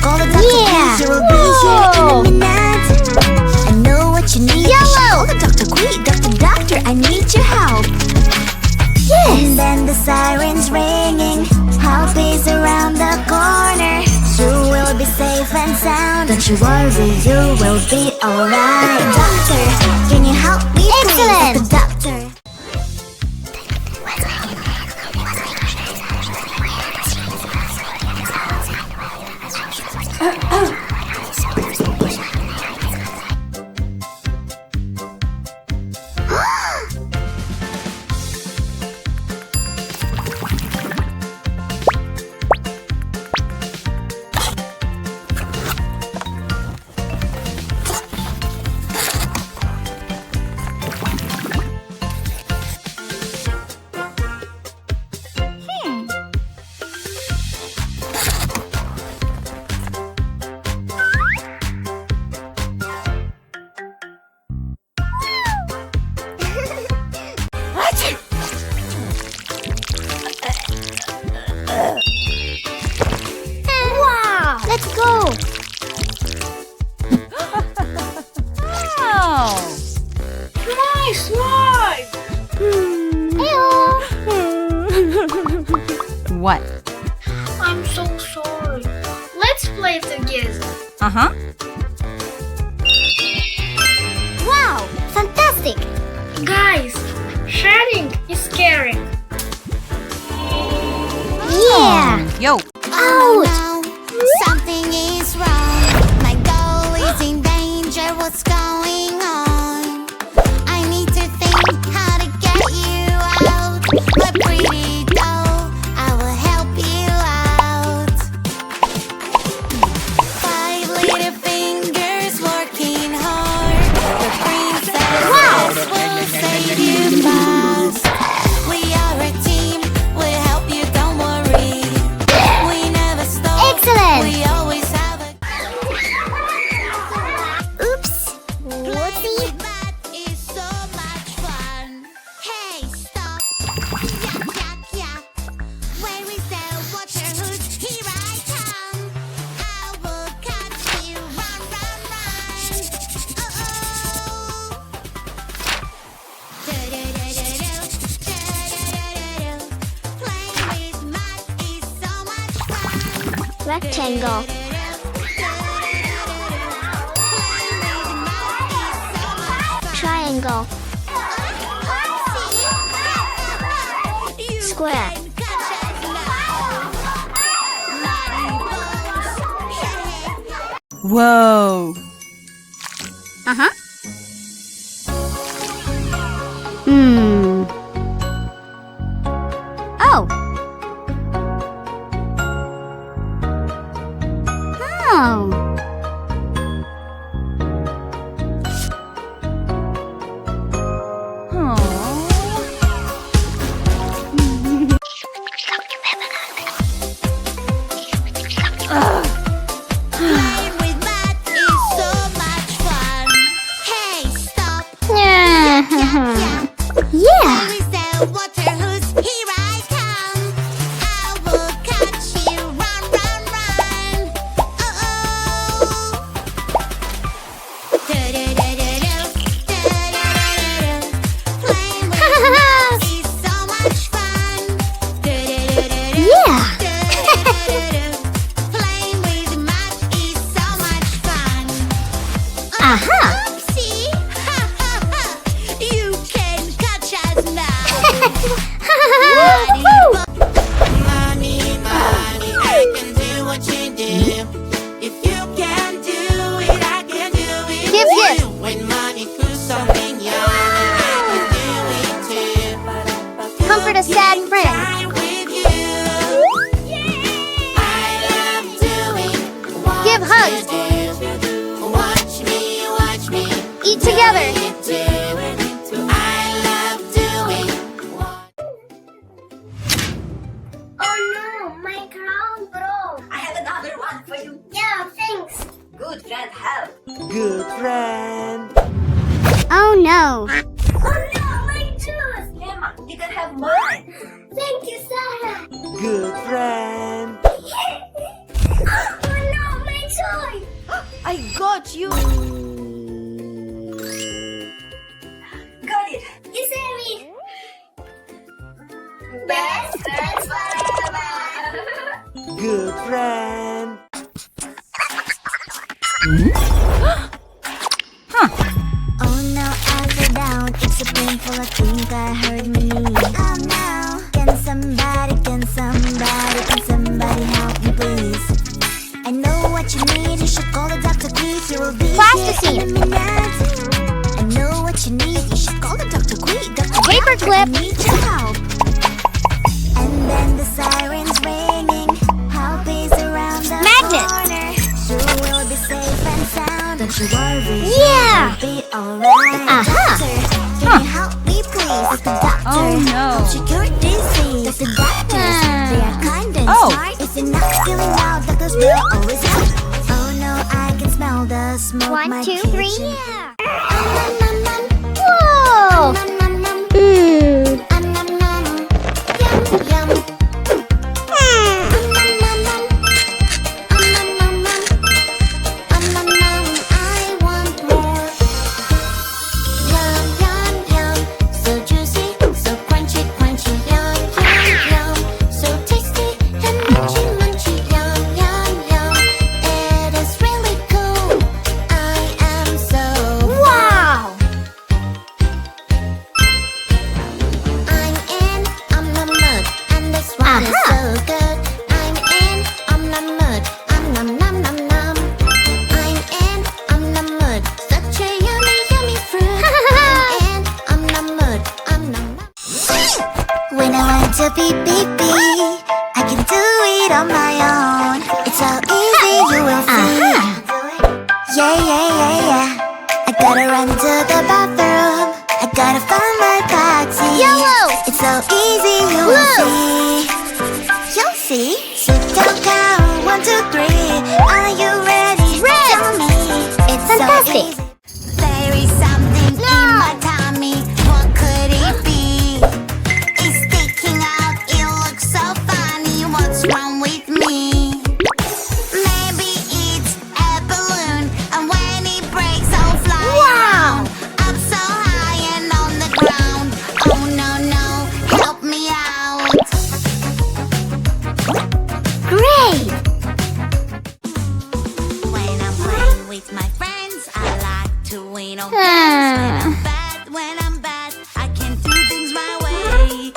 Call the doctor, please, you will be here in a minute. I know what you need. Call the doctor, quick, doctor, I need your help. Yes. And then the siren's ringing. Help is around the corner. You will be safe and sound. Don't you worry, you will be alright. Doctor, can you help me please? The doctor. Wow! Let's go! Wow! Nice slide! What? I'm so sorry. Let's play together. Uh-huh. Wow! Fantastic! Guys, sharing is caring. Yeah! Yo! Ouch! Something is wrong. My doll is in danger. What's going on? I need to think how to get you out. My pretty doll, I will help you out. 5 little fingers working hard. The princess will save you fast. We are a team. We'll help you. Don't worry. We never stop. Excellent. We always have a. Oops. Whoopsie. That is so much fun. Hey, stop. Yak, yak, yak. Where is the water hose? Here I come. I will catch you. Run, run, run. Uh-oh. Playing with mud is so much fun. Rectangle. Triangle. Square. Whoa! Uh-huh. Oh. Oh. Playing with mud is so much fun. Hey, stop. Yeah. Yeah. Where is the water hose? Here I come. I will catch you. Run, run, run. Uh-oh. Playing with mud is so much fun. Yeah. Playing with mud is so much fun. Aha. Oopsie. You can catch us now. Money, money, I can do what you do. If you can do it, I can do it Give, too. give. When money puts something young, I can do it too. Comfort a sad friend. Time with you. I love doing what Give hugs. you do. Watch me Eat together. do it too. I love doing what. Oh no, my crown broke. I have another one for you. Yeah, thanks. Good friend help. Good friend. Oh no. Oh no, my tooth. Emma, you can have mine. Thank you, Sarah. Good friend. Oh no, my got you. Got it. You saved me. Best friends forever. Good friend. Oh no, I fell down. It's so painful, I think I hurt my knee. Oh no, can somebody help me please? I know what you need, you should call the doctor quick. He will be Plasticine. here in a minute. I know what you need, you should call the doctor quick. Paperclip. I need your help. And then the sirens ringing, help is around the Magnet. corner. You will be safe and sound, don't you worry. Yeah. You'll be alright. Doctor, can you help me please? Doctor, Oh, no. help you cure disease. Doctor, doctors, they are kind and Oh. smart. If you're not feeling well, doctors will always help. Oh no, I can smell the smoke. 1, my 2, 3, kitchen. yeah. Whoa. Whoa. Yum, yum. I want more. Yum, yum, yum. So juicy, so crunchy, crunchy. Yum, yum, yum. So tasty and munchy, munchy. Yum, yum, yum. It is really cool. I am so Wow. I'm the mud, and this one is so good. I'm the mud, num num num num. I'm the mud, such a yummy, yummy fruit. I'm the mud, num num. When I want to pee pee pee, I can do it on my own. It's so easy, you will see. Yeah, yeah, yeah, yeah. I gotta run to the bathroom. I gotta find my taxi. Yellow. It's so easy, you will see. You'll see. Sit down, count 1, 2, 3. Are you ready? Red. Tell me. It's Fantastic. so easy. There is something in my tummy. What could it be? It's sticking out. It looks so funny. What's wrong with me? Maybe it's a balloon, and when it breaks, I'll fly around. Up so high and on the ground. Oh no, no, help me out. Great. When I'm playing with my friends, I like to win on games. When I'm bad, I can do things my way.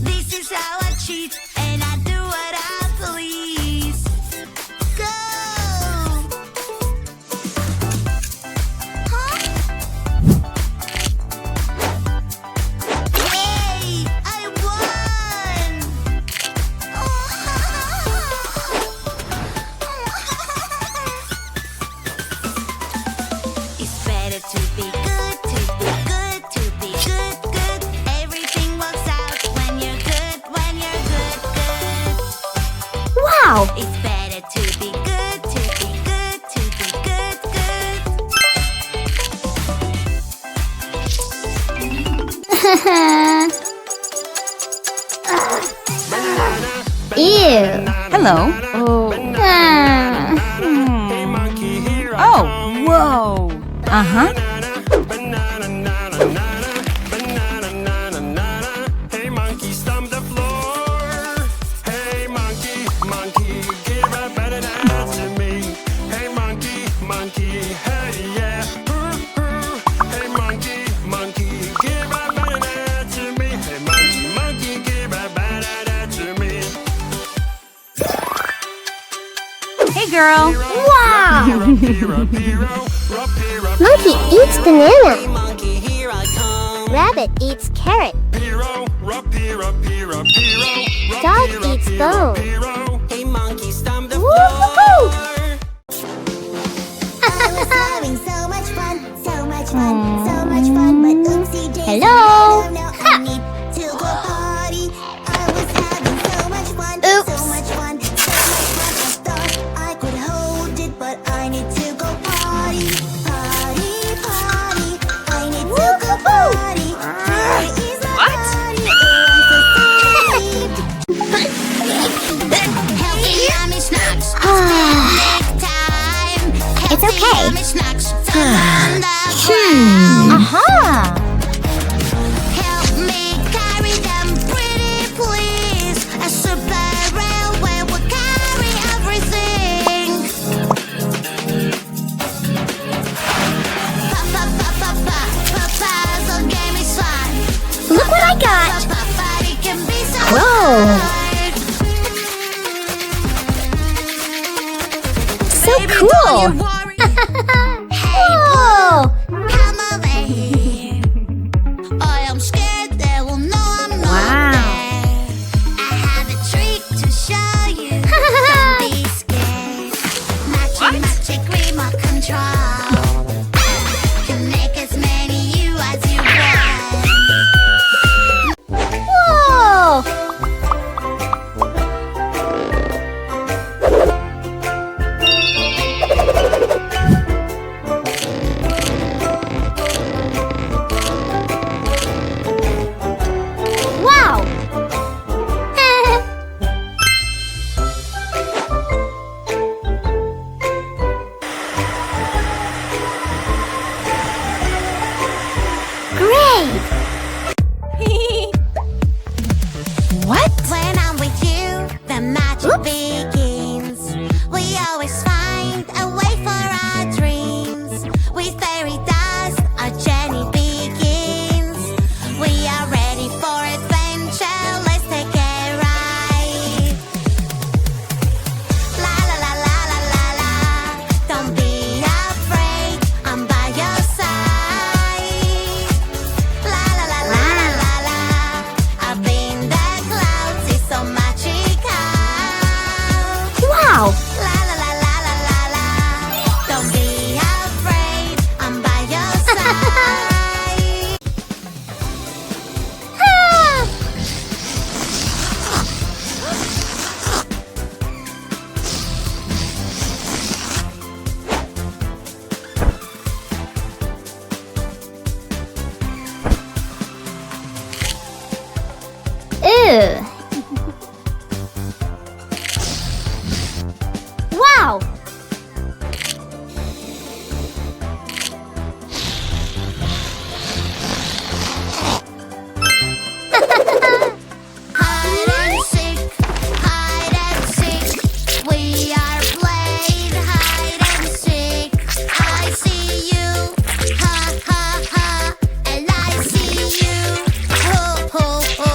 This is how I cheat, and I do what I please. Go! Huh? Yay! I won! It's better to be good, to be good, to be good, good. Everything works out when you're good, good. Wow. It's better to be good, to be good, to be good, good. Ew. Hello. Ah. Oh, whoa. Uh-huh. Hey monkey, stomp the floor. Hey monkey, monkey, give a banana to me. Hey monkey, monkey, hey yeah. Hey monkey, monkey, give a banana to me. Hey monkey, monkey, give a banana to me. Hey, girl. Wow. Monkey Monkey eats banana. monkey, here I come. Rabbit eats carrot. Hero, Dog eats bone. Hey monkey, stomp the Woo-hoo-hoo. I was having so much fun, so much fun, so much fun, but oopsie daisy. Hello. I need to go party. I was having so much fun, Oops. so much fun, so much fun. I thought I could hold it, but I need to go party, party, party. I need to go party. Where is my What? party? Oh, I'm so sorry. ducks fell on the ground. Aha! Help me carry them, pretty please. A super railway will carry everything. Puzzle game is fun. Look what I got! But it can be so Whoa! hard. So Baby, cool! don't you worry. Whoa! Come over here. I am scared they will know I'm not Wow. there. I have a trick to show you. Don't be scared. Magic remote control. Can make as many you as you want. Whoa! Wow! Great! What? When I'm with you, the magic begins. We always find a way for our dreams. With fairy dust, our journey begins. We are ready for adventure. Let's take a ride. La la la la la la la. Don't be afraid, I'm by your side. La la la la la la la. Up in the clouds, it's so magical. Wow! La la la la la la la. Don't be afraid, I'm by your side. Ah! Ew! Wow! Hide and seek, hide and seek. We are playing hide and seek. I see you, ha ha ha, and I see you, ho ho ho.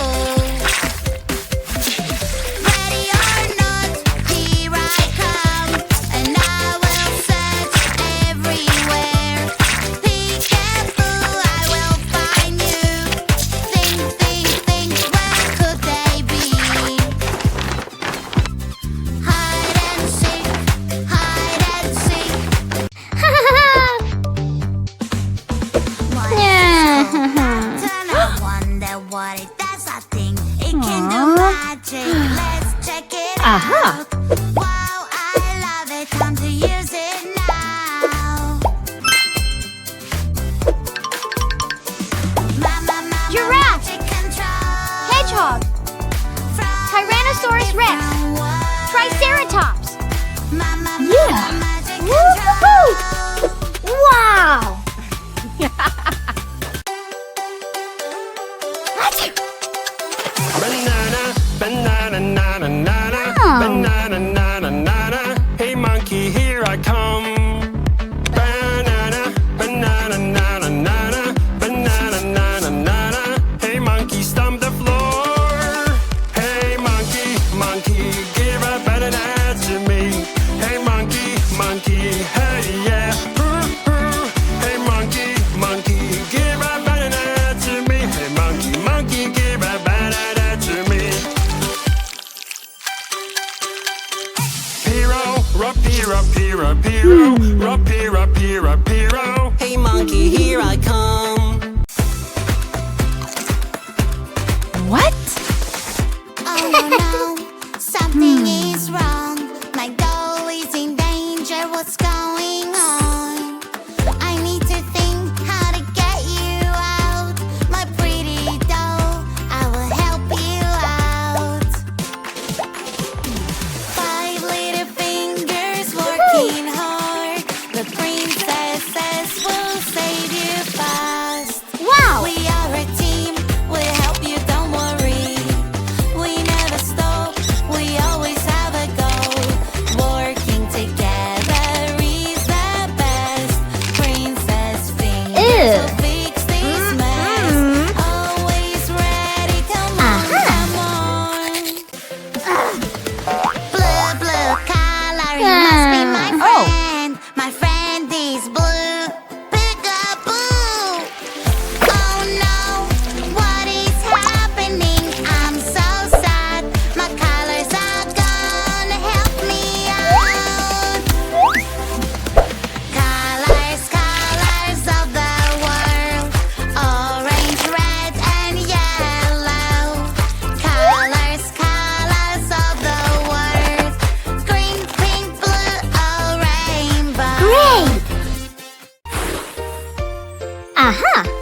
Aha!